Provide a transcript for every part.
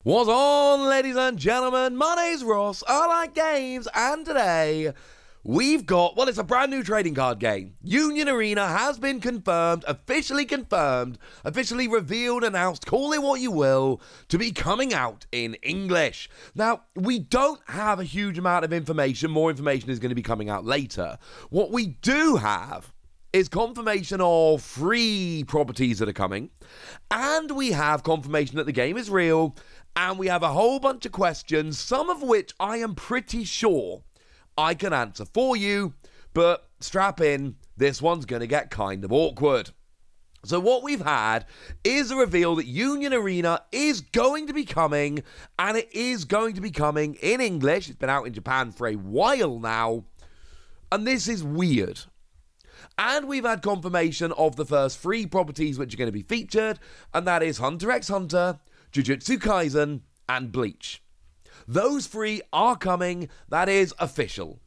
What's on, ladies and gentlemen? My name's Ross, I like games, and today we've got, well, it's a brand new trading card game. Union Arena has been confirmed, officially revealed, announced, call it what you will, to be coming out in English. Now, we don't have a huge amount of information. More information is going to be coming out later. What we do have is confirmation of free properties that are coming, and we have confirmation that the game is real, and we have a whole bunch of questions, some of which I am pretty sure I can answer for you, but strap in, this one's going to get kind of awkward. So what we've had is a reveal that Union Arena is going to be coming, and it is going to be coming in English. It's been out in Japan for a while now, and this is weird. And we've had confirmation of the first free properties which are going to be featured, and that is Hunter x Hunter, Jujutsu Kaisen, and Bleach. Those three are coming, that is official.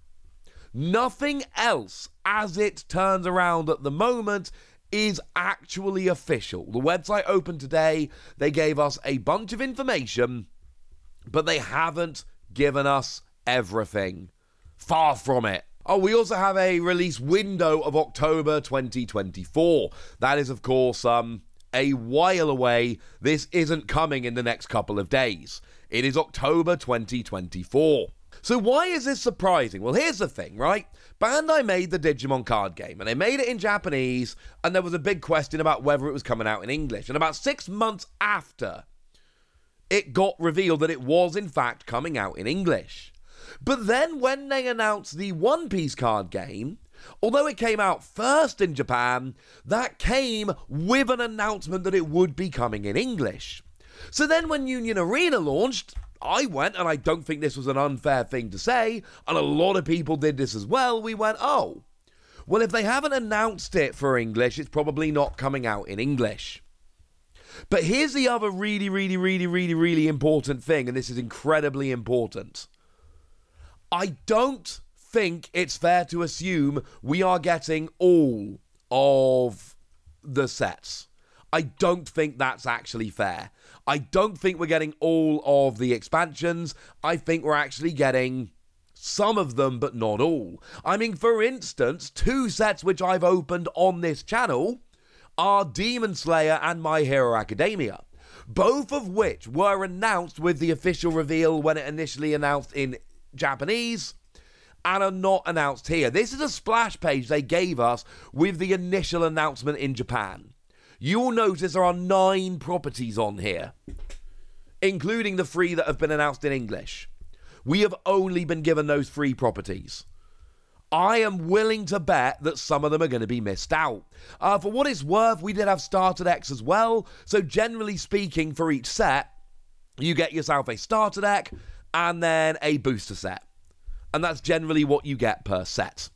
Nothing else, as it turns around at the moment, is actually official. The website opened today, they gave us a bunch of information, but they haven't given us everything. Far from it. Oh, we also have a release window of October 2024. That is, of course, a while away. This isn't coming in the next couple of days. It is October 2024. So why is this surprising? Well, here's the thing, right? Bandai made the Digimon card game, and they made it in Japanese, and there was a big question about whether it was coming out in English. And about 6 months after, it got revealed that it was, in fact, coming out in English. But then when they announced the One Piece card game, although it came out first in Japan, that came with an announcement that it would be coming in English. So then when Union Arena launched, I went, and I don't think this was an unfair thing to say, and a lot of people did this as well, we went, oh, well, if they haven't announced it for English, it's probably not coming out in English. But here's the other really important thing, and this is incredibly important. I don't think it's fair to assume we are getting all of the sets. I don't think that's actually fair. I don't think we're getting all of the expansions. I think we're actually getting some of them, but not all. I mean, for instance, 2 sets which I've opened on this channel are Demon Slayer and My Hero Academia, both of which were announced with the official reveal when it initially announced in Japanese, and are not announced here. This is a splash page they gave us with the initial announcement in Japan. You will notice there are 9 properties on here, including the 3 that have been announced in English. We have only been given those 3 properties. I am willing to bet that some of them are going to be missed out. For what it's worth, we did have starter decks as well, so generally speaking, for each set, you get yourself a starter deck and then a booster set. And that's generally what you get per set.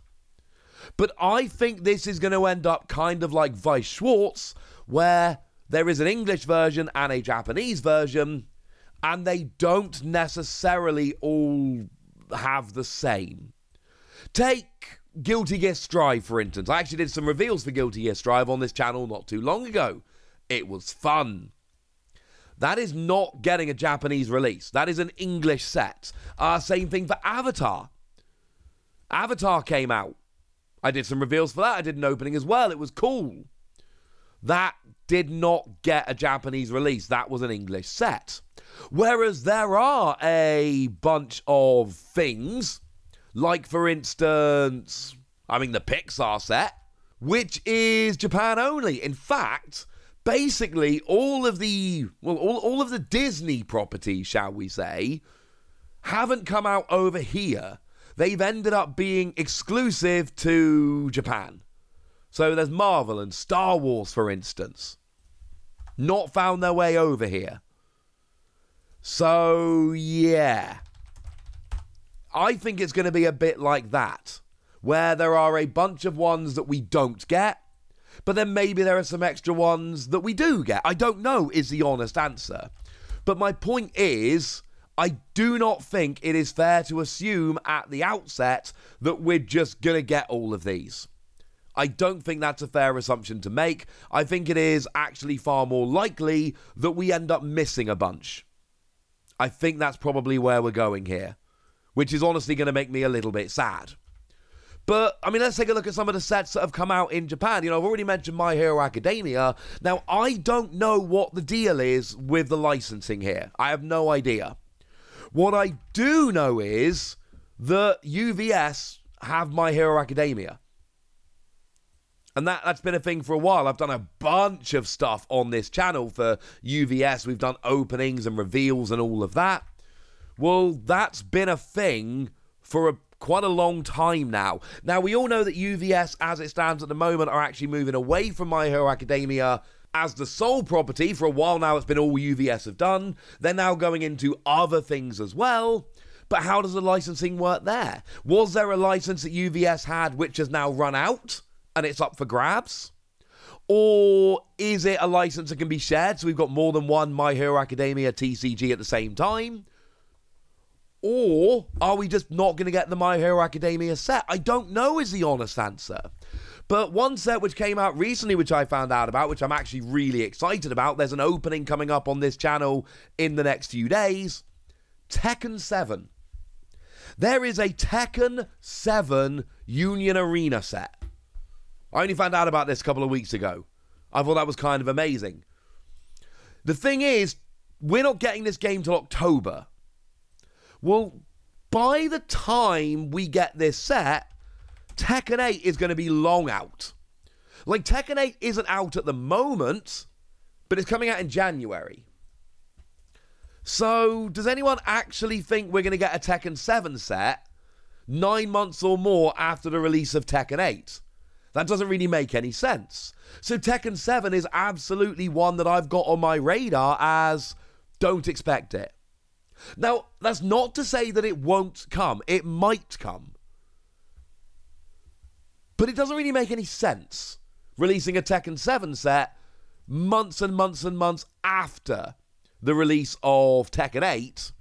But I think this is going to end up kind of like Weiss Schwarz, where there is an English version and a Japanese version, and they don't necessarily all have the same. Take Guilty Gear Strive, for instance. I actually did some reveals for Guilty Gear Strive on this channel not too long ago. It was fun. That is not getting a Japanese release. That is an English set. Same thing for Avatar. Avatar came out. I did some reveals for that. I did an opening as well. It was cool. That did not get a Japanese release. That was an English set. Whereas there are a bunch of things, like, for instance, the Pixar set, which is Japan only. In fact, basically, all of the Disney properties, shall we say, haven't come out over here. They've ended up being exclusive to Japan. So there's Marvel and Star Wars, for instance. Not found their way over here. So, yeah. I think it's going to be a bit like that, where there are a bunch of ones that we don't get, but then maybe there are some extra ones that we do get. I don't know is the honest answer. But my point is, I do not think it is fair to assume at the outset that we're just going to get all of these. I don't think that's a fair assumption to make. I think it is actually far more likely that we end up missing a bunch. I think that's probably where we're going here, which is honestly going to make me a little bit sad. But, I mean, let's take a look at some of the sets that have come out in Japan. You know, I've already mentioned My Hero Academia. Now, I don't know what the deal is with the licensing here. I have no idea. What I do know is that UVS have My Hero Academia. And that's been a thing for a while. I've done a bunch of stuff on this channel for UVS. We've done openings and reveals and all of that. Well, that's been a thing for quite a long time now. Now, we all know that UVS, as it stands at the moment, are actually moving away from My Hero Academia as the sole property. For a while now, it's been all UVS have done. They're now going into other things as well. But how does the licensing work there? Was there a license that UVS had which has now run out and it's up for grabs? Or is it a license that can be shared, so we've got more than one My Hero Academia TCG at the same time? Or are we just not going to get the My Hero Academia set? I don't know is the honest answer. But one set which came out recently, which I found out about, which I'm actually really excited about, there's an opening coming up on this channel in the next few days, Tekken 7. There is a Tekken 7 Union Arena set. I only found out about this a couple of weeks ago. I thought that was kind of amazing. The thing is, we're not getting this game till October. Well, by the time we get this set, Tekken 8 is going to be long out. Like, Tekken 8 isn't out at the moment, but it's coming out in January. So, does anyone actually think we're going to get a Tekken 7 set 9 months or more after the release of Tekken 8? That doesn't really make any sense. So, Tekken 7 is absolutely one that I've got on my radar as don't expect it. Now, that's not to say that it won't come. It might come. But it doesn't really make any sense releasing a Tekken 7 set months and months and months after the release of Tekken 8,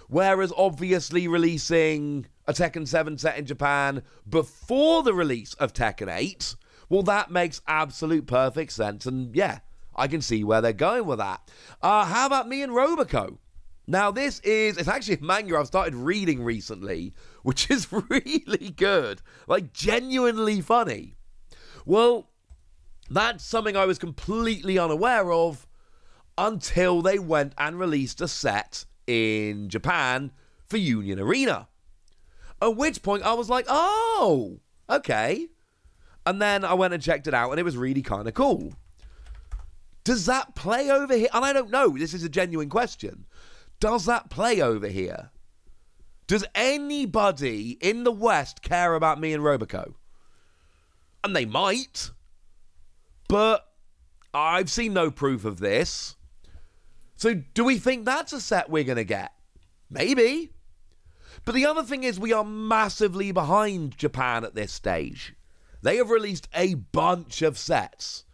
whereas obviously releasing a Tekken 7 set in Japan before the release of Tekken 8, well, that makes absolute perfect sense, and yeah, I can see where they're going with that. How about me and Roboco? Now, it's actually a manga I've started reading recently, which is really good, like genuinely funny. Well, that's something I was completely unaware of until they went and released a set in Japan for Union Arena. At which point I was like, oh, okay. And then I went and checked it out, and it was really kind of cool. Does that play over here? And I don't know. This is a genuine question. Does that play over here? Does anybody in the West care about me and Roboco? And they might. But I've seen no proof of this. So do we think that's a set we're going to get? Maybe. But the other thing is we are massively behind Japan at this stage. They have released a bunch of sets.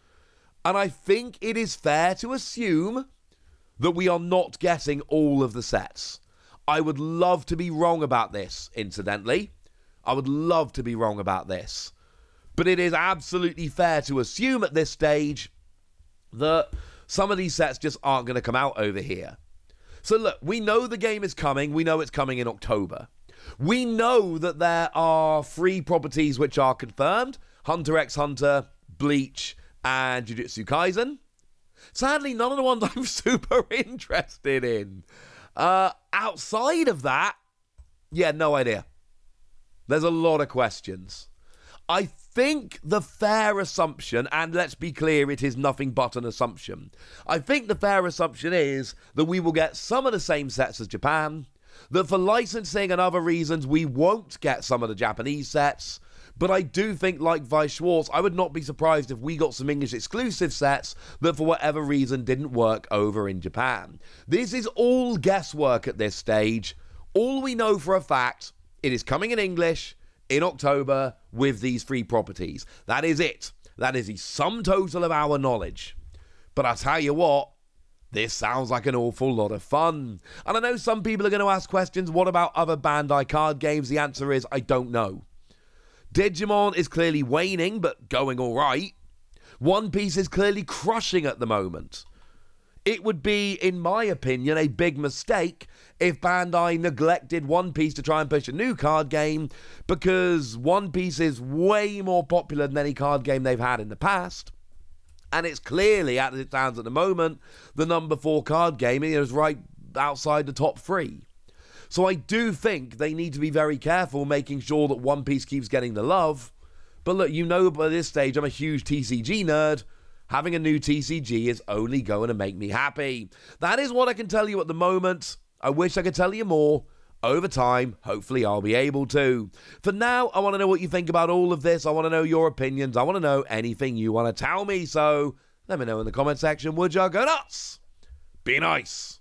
And I think it is fair to assume that we are not getting all of the sets. I would love to be wrong about this, incidentally. I would love to be wrong about this. But it is absolutely fair to assume at this stage that some of these sets just aren't going to come out over here. So look, we know the game is coming. We know it's coming in October. We know that there are 3 properties which are confirmed. Hunter x Hunter, Bleach, and Jujutsu Kaisen. Sadly, none of the ones I'm super interested in. Outside of that, yeah, no idea. There's a lot of questions. I think the fair assumption, and let's be clear, it is nothing but an assumption. I think the fair assumption is that we will get some of the same sets as Japan, that for licensing and other reasons, we won't get some of the Japanese sets. But I do think, like Vice Schwartz, I would not be surprised if we got some English exclusive sets that for whatever reason didn't work over in Japan. This is all guesswork at this stage. All we know for a fact, it is coming in English in October with these 3 properties. That is it. That is the sum total of our knowledge. But I tell you what, this sounds like an awful lot of fun. And I know some people are going to ask questions, what about other Bandai card games? The answer is, I don't know. Digimon is clearly waning, but going all right. One Piece is clearly crushing at the moment. It would be, in my opinion, a big mistake if Bandai neglected One Piece to try and push a new card game, because One Piece is way more popular than any card game they've had in the past. And it's clearly, as it stands at the moment, the number 4 card game. It is right outside the top 3. So I do think they need to be very careful making sure that One Piece keeps getting the love. But look, you know by this stage I'm a huge TCG nerd. Having a new TCG is only going to make me happy. That is what I can tell you at the moment. I wish I could tell you more. Over time, hopefully I'll be able to. For now, I want to know what you think about all of this. I want to know your opinions. I want to know anything you want to tell me. So let me know in the comment section, would ya? Go nuts! Be nice!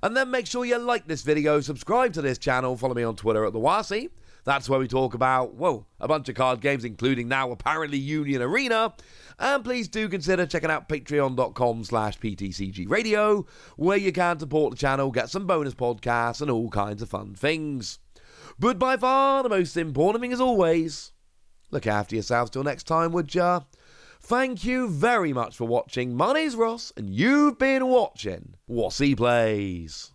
And then make sure you like this video, subscribe to this channel, follow me on Twitter at TheWasi. That's where we talk about, a bunch of card games, including now apparently Union Arena. And please do consider checking out patreon.com/PTCG Radio, where you can support the channel, get some bonus podcasts, and all kinds of fun things. But by far, the most important thing as always, look after yourselves till next time, would ya? Thank you very much for watching. My name's Ross, and you've been watching Wasi Plays.